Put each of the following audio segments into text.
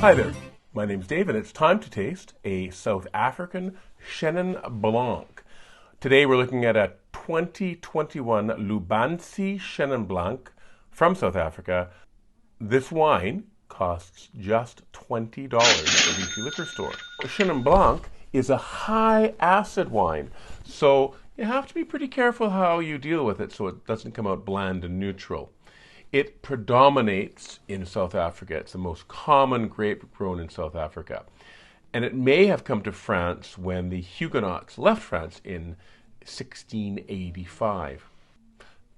Hi there, my name's Dave and it's time to taste a South African Chenin Blanc. Today we're looking at a 2021 Lubanzi Chenin Blanc from South Africa. This wine costs just $20 at the BP liquor store. Chenin Blanc is a high acid wine, so you have to be pretty careful how you deal with it so it doesn't come out bland and neutral. It predominates in South Africa. It's the most common grape grown in South Africa. And it may have come to France when the Huguenots left France in 1685.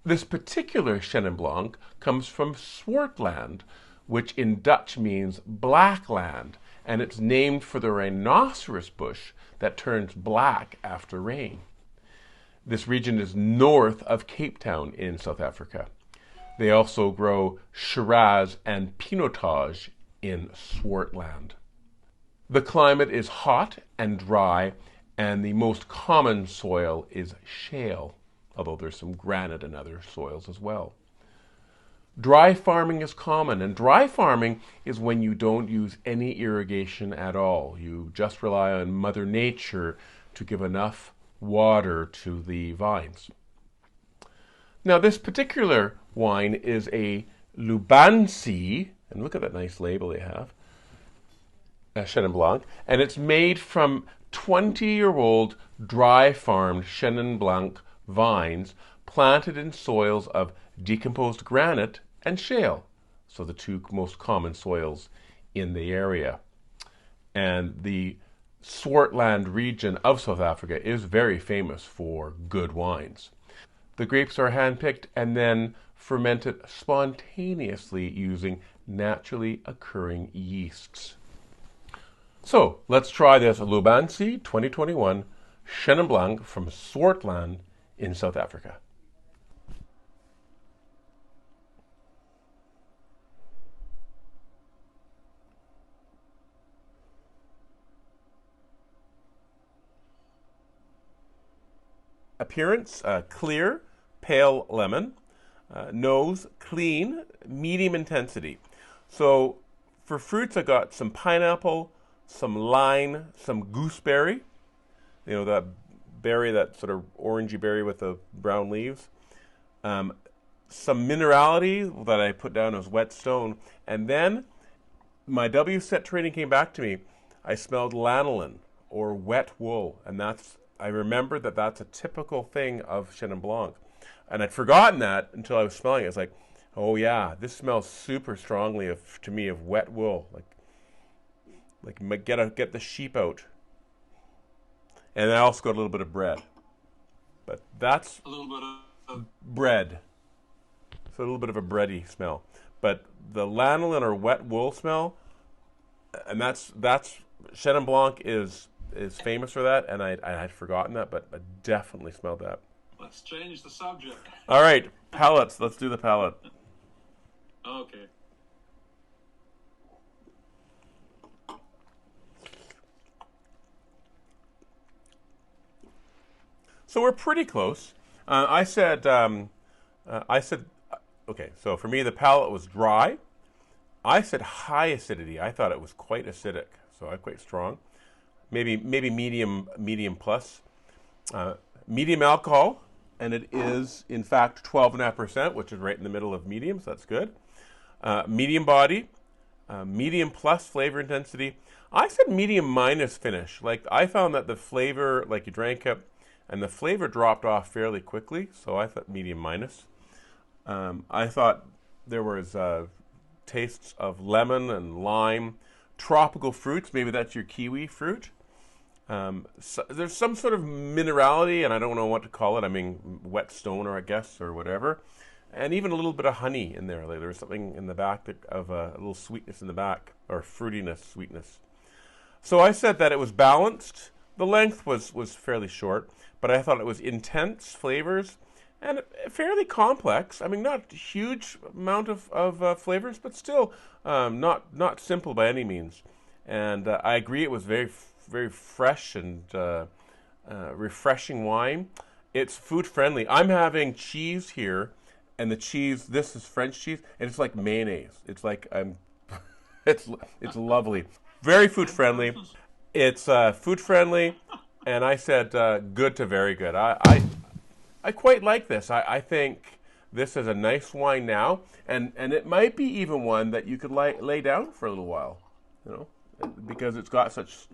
This particular Chenin Blanc comes from Swartland, which in Dutch means black land, and it's named for the rhinoceros bush that turns black after rain. This region is north of Cape Town in South Africa. They also grow Shiraz and Pinotage in Swartland. The climate is hot and dry, and the most common soil is shale, although there's some granite and other soils as well. Dry farming is common, and dry farming is when you don't use any irrigation at all. You just rely on Mother Nature to give enough water to the vines. Now, this particular wine is a Lubanzi, and look at that nice label they have, Chenin Blanc, and it's made from 20-year-old dry-farmed Chenin Blanc vines planted in soils of decomposed granite and shale, so the two most common soils in the area. And the Swartland region of South Africa is very famous for good wines. The grapes are handpicked and then fermented spontaneously using naturally occurring yeasts. So let's try this Lubanzi 2021 Chenin Blanc from Swartland in South Africa. Appearance, clear, pale lemon. Nose, clean, medium intensity. So for fruits, I got some pineapple, some lime, some gooseberry. You know, that berry, that sort of orangey berry with the brown leaves. Some minerality that I put down as whetstone. And then my WSET training came back to me. I smelled lanolin or wet wool, and I remember that that's a typical thing of Chenin Blanc. And I'd forgotten that until I was smelling it. It's like, oh yeah, this smells super strongly to me of wet wool. Like get the sheep out. And I also got a little bit of bread. But that's A little bit of bread. So a little bit of a bready smell. But the lanolin or wet wool smell, and that's Chenin Blanc is famous for that, and I had forgotten that, but I definitely smelled that. Let's change the subject. All right, palates. Let's do the palate. Okay. So we're pretty close. I said, okay, so for me the palate was dry. I said high acidity. I thought it was quite acidic, so I'm quite strong. Maybe medium plus. Medium alcohol, and it is in fact 12.5%, which is right in the middle of medium, so that's good. Medium body, medium plus flavor intensity. I said medium minus finish. Like I found that the flavor, like you drank it, and the flavor dropped off fairly quickly, so I thought medium minus. I thought there was tastes of lemon and lime, tropical fruits. Maybe that's your kiwi fruit. So there's some sort of minerality, and I don't know what to call it. I mean, whetstone, or I guess, or whatever. And even a little bit of honey in there. Like there was something in the back of a little sweetness in the back, or fruitiness, sweetness. So I said that it was balanced. The length was fairly short, but I thought it was intense flavors and fairly complex. I mean, not a huge amount of flavors, but still not simple by any means. And I agree, it was very fresh and refreshing wine. It's food friendly. I'm having cheese here, and the cheese, this is French cheese, and it's like mayonnaise. It's like I'm It's lovely. Very food friendly. It's food friendly, and I said good to very good. I quite like this. I think this is a nice wine now, and it might be even one that you could lay down for a little while, you know, because it's got such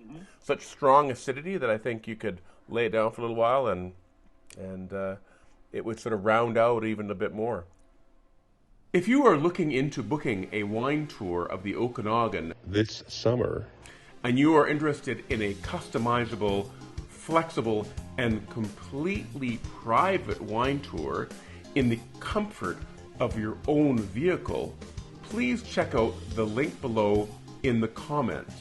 strong acidity that I think you could lay it down for a little while, and it would sort of round out even a bit more. If you are looking into booking a wine tour of the Okanagan this summer, and you are interested in a customizable, flexible, and completely private wine tour in the comfort of your own vehicle, please check out the link below in the comments.